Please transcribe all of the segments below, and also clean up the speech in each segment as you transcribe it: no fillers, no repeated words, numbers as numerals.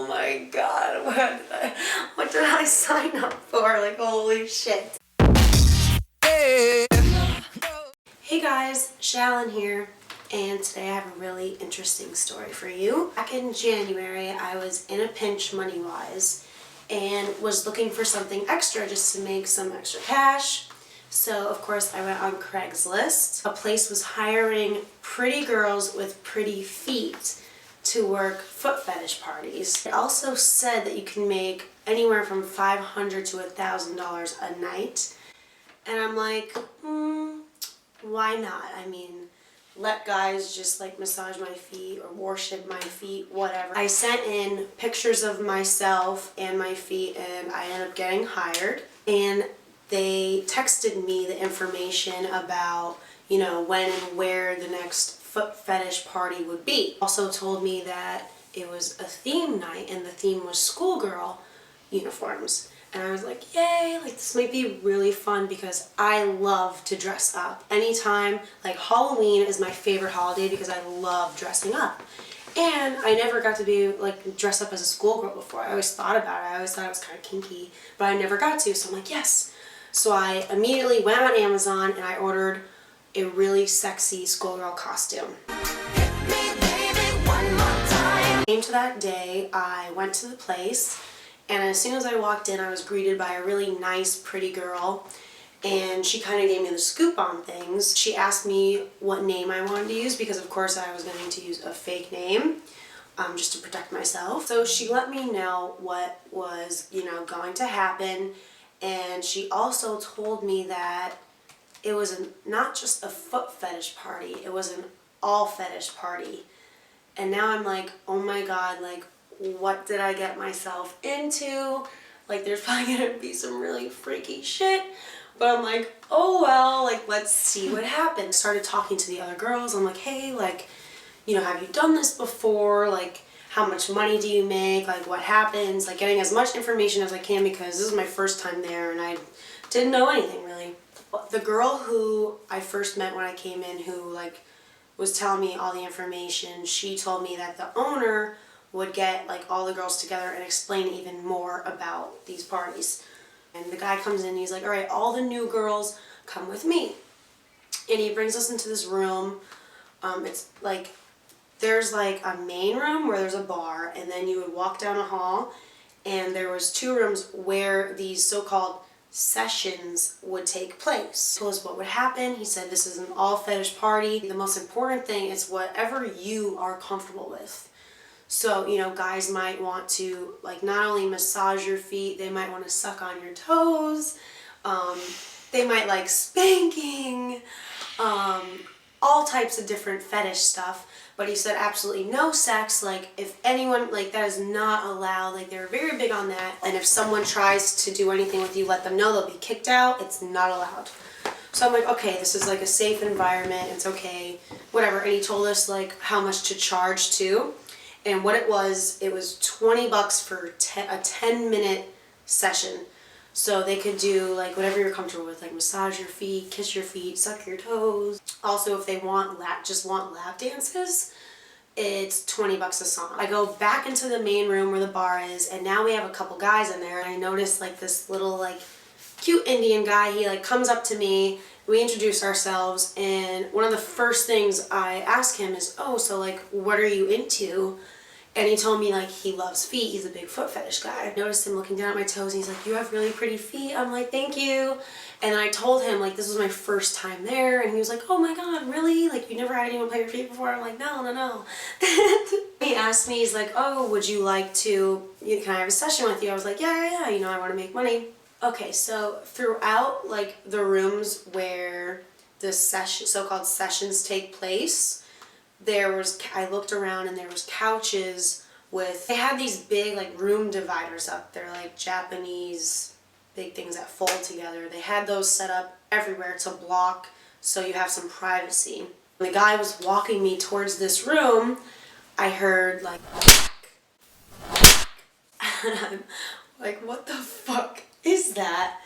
oh my god, what did I sign up for? Like, holy shit. Hey guys, Shalyn here, and today I have a really interesting story for you. Back in January, I was in a pinch money-wise and was looking for something extra just to make some extra cash. So of course I went on Craigslist. A place was hiring pretty girls with pretty feet to work foot fetish parties. It also said that you can make anywhere from $500 to $1,000 a night. And I'm like, why not? I mean, let guys just like massage my feet or worship my feet, whatever. I sent in pictures of myself and my feet and I ended up getting hired. And they texted me the information about, you know, when and where the next foot fetish party would be. Also told me that it was a theme night and the theme was schoolgirl uniforms. And I was like, yay, like this might be really fun because I love to dress up. Anytime, like Halloween is my favorite holiday because I love dressing up. And I never got to be like dress up as a schoolgirl before. I always thought about it. I always thought it was kind of kinky, but I never got to. So I'm like, yes. So I immediately went on Amazon and I ordered a really sexy schoolgirl costume. Hit me, baby, one more time. Came to that day, I went to the place, and as soon as I walked in, I was greeted by a really nice, pretty girl, and she kind of gave me the scoop on things. She asked me what name I wanted to use because, of course, I was going to use a fake name just to protect myself. So she let me know what was, you know, going to happen, and she also told me that it was not just a foot fetish party, it was an all fetish party. And now I'm like, oh my god, like, what did I get myself into? Like, there's probably gonna be some really freaky shit. But I'm like, oh well, like, let's see what happens. Started talking to the other girls. I'm like, hey, like, you know, have you done this before? Like, how much money do you make? Like, what happens? Like, getting as much information as I can because this is my first time there and I didn't know anything really. The girl who I first met when I came in, who like was telling me all the information, she told me that the owner would get like all the girls together and explain even more about these parties. And the guy comes in and he's like, all right, all the new girls come with me. And he brings us into this room. It's like, there's like a main room where there's a bar, and then you would walk down a hall and there was two rooms where these so-called sessions would take place. He told us what would happen. He said this is an all fetish party. The most important thing is whatever you are comfortable with. So, you know, guys might want to like not only massage your feet, they might want to suck on your toes. They might like spanking, all types of different fetish stuff. But he said absolutely no sex, like if anyone, like that is not allowed, like they're very big on that. And if someone tries to do anything with you, let them know they'll be kicked out, it's not allowed. So I'm like, okay, this is like a safe environment, it's okay, whatever. And he told us like how much to charge too. And what it was $20 for a 10-minute session. So they could do like whatever you're comfortable with, like massage your feet, kiss your feet, suck your toes. Also, if they want just want lap dances, it's $20 a song. I go back into the main room where the bar is, and now we have a couple guys in there. And I noticed like this little like cute Indian guy. He like comes up to me. We introduce ourselves, and one of the first things I ask him is, oh, so like what are you into? And he told me like he loves feet, he's a big foot fetish guy. I noticed him looking down at my toes and he's like, you have really pretty feet. I'm like, thank you. And then I told him like this was my first time there, and he was like, oh my god, really? Like you never had anyone play your feet before? I'm like, no. He asked me, he's like, oh, would you like to, can I have a session with you? I was like, yeah, you know, I want to make money. Okay, so throughout like the rooms where the so-called sessions take place, I looked around and there was couches with, they had these big like room dividers up. They're like Japanese big things that fold together. They had those set up everywhere to block so you have some privacy. When the guy was walking me towards this room, I heard like and I'm like, what the fuck is that?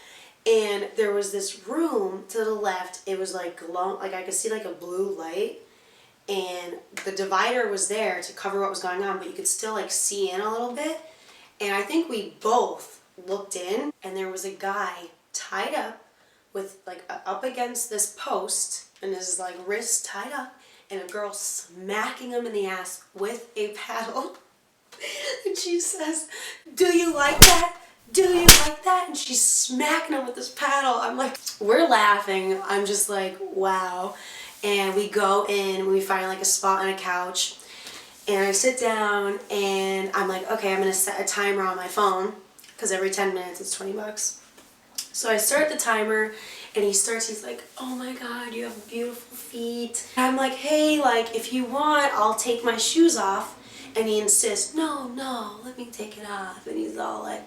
And there was this room to the left. It was like glowing, like I could see like a blue light. And the divider was there to cover what was going on, but you could still like see in a little bit. And I think we both looked in, and there was a guy tied up with like up against this post, and his like wrist tied up, and a girl smacking him in the ass with a paddle. And she says, "Do you like that? Do you like that?" And she's smacking him with this paddle. I'm like, we're laughing. I'm just like, wow. And we go in, we find like a spot on a couch, and I sit down, and I'm like, okay, I'm gonna set a timer on my phone, because every 10 minutes it's $20. So I start the timer, and he's like, "Oh my God, you have beautiful feet." And I'm like, "Hey, like, if you want, I'll take my shoes off." And he insists, "No, let me take it off." And he's all like,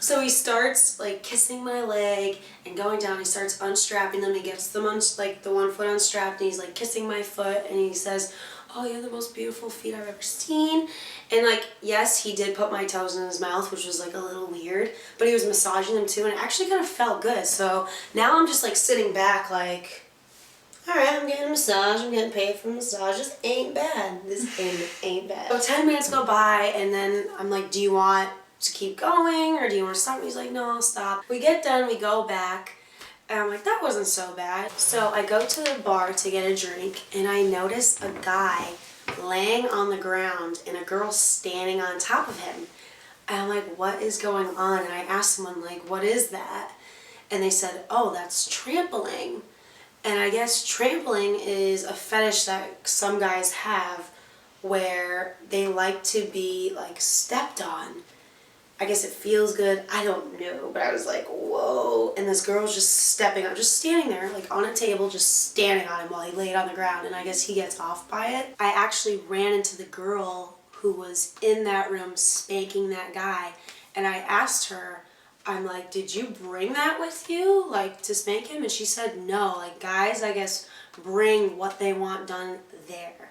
So he starts like kissing my leg and going down. He starts unstrapping them. He gets them like the one foot unstrapped, and he's like kissing my foot, and he says, "Oh, you have the most beautiful feet I've ever seen." And like, yes, he did put my toes in his mouth, which was like a little weird, but he was massaging them too, and it actually kind of felt good. So now I'm just like sitting back like, all right, I'm getting a massage, I'm getting paid for a massage. This ain't bad. This ain't bad. So 10 minutes go by, and then I'm like, "Do you want to keep going, or do you want to stop?" And he's like, "No, I'll stop." We get done, we go back, and I'm like, that wasn't so bad. So I go to the bar to get a drink, and I notice a guy laying on the ground and a girl standing on top of him. And I'm like, what is going on? And I asked someone, like, what is that? And they said, "Oh, that's trampling." And I guess trampling is a fetish that some guys have where they like to be like stepped on. I guess it feels good. I don't know. But I was like, whoa. And this girl's just stepping on, just standing there, like on a table, just standing on him while he laid on the ground. And I guess he gets off by it. I actually ran into the girl who was in that room spanking that guy. And I asked her, I'm like, "Did you bring that with you, like, to spank him?" And she said no. Like, guys, I guess, bring what they want done there.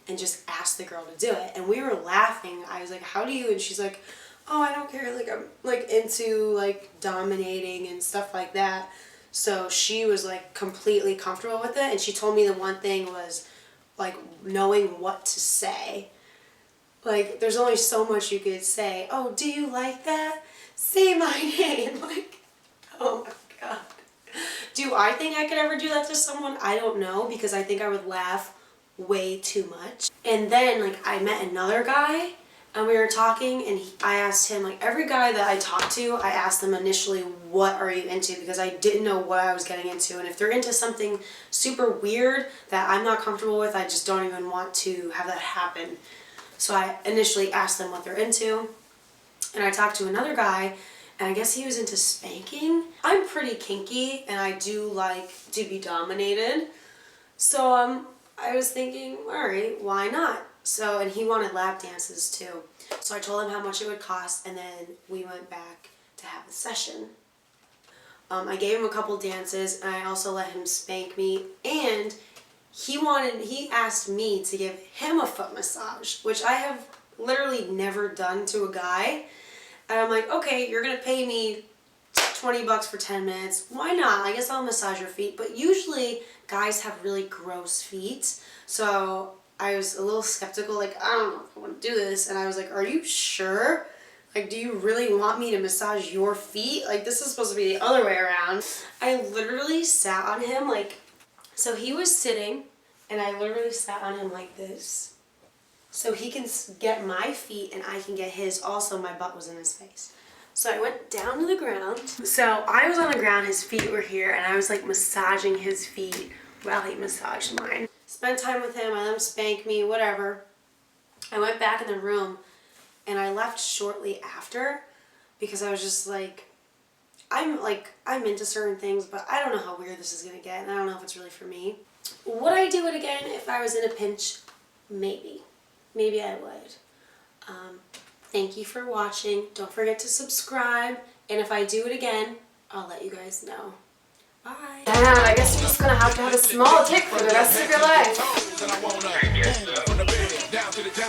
And just ask the girl to do it. And we were laughing. I was like, "How do you?" And she's like, "Oh, I don't care. Like, I'm, like, into, like, dominating and stuff like that." So she was, like, completely comfortable with it. And she told me the one thing was, like, knowing what to say. Like, there's only so much you could say. "Oh, do you like that? Say my name." Like, oh my God. Do I think I could ever do that to someone? I don't know, because I think I would laugh way too much. And then, like, I met another guy, and we were talking, and I asked him, like, every guy that I talked to, I asked them initially, "What are you into?" Because I didn't know what I was getting into. And if they're into something super weird that I'm not comfortable with, I just don't even want to have that happen. So I initially asked them what they're into. And I talked to another guy, and I guess he was into spanking. I'm pretty kinky, and I do like to be dominated. So I was thinking, all right, why not? So, and he wanted lap dances too. So I told him how much it would cost, and then we went back to have the session. I gave him a couple dances, and I also let him spank me, and he asked me to give him a foot massage, which I have literally never done to a guy. And I'm like, okay, you're gonna pay me $20 for 10 minutes. Why not? I guess I'll massage your feet. But usually guys have really gross feet. So I was a little skeptical, like, I don't know if I want to do this. And I was like, are you sure? Like, do you really want me to massage your feet? Like, this is supposed to be the other way around. I literally sat on him, like, so he was sitting, and I literally sat on him like this. So he can get my feet and I can get his. Also, my butt was in his face. So I went down to the ground. So I was on the ground, his feet were here, and I was like massaging his feet while he massaged mine. Spent time with him, I let him spank me, whatever. I went back in the room, and I left shortly after because I was just like, I'm into certain things, but I don't know how weird this is gonna get, and I don't know if it's really for me. Would I do it again if I was in a pinch? Maybe. Maybe I would. Thank you for watching. Don't forget to subscribe. And if I do it again, I'll let you guys know. Bye. And I guess you're just going to have a small dick for the rest of your life.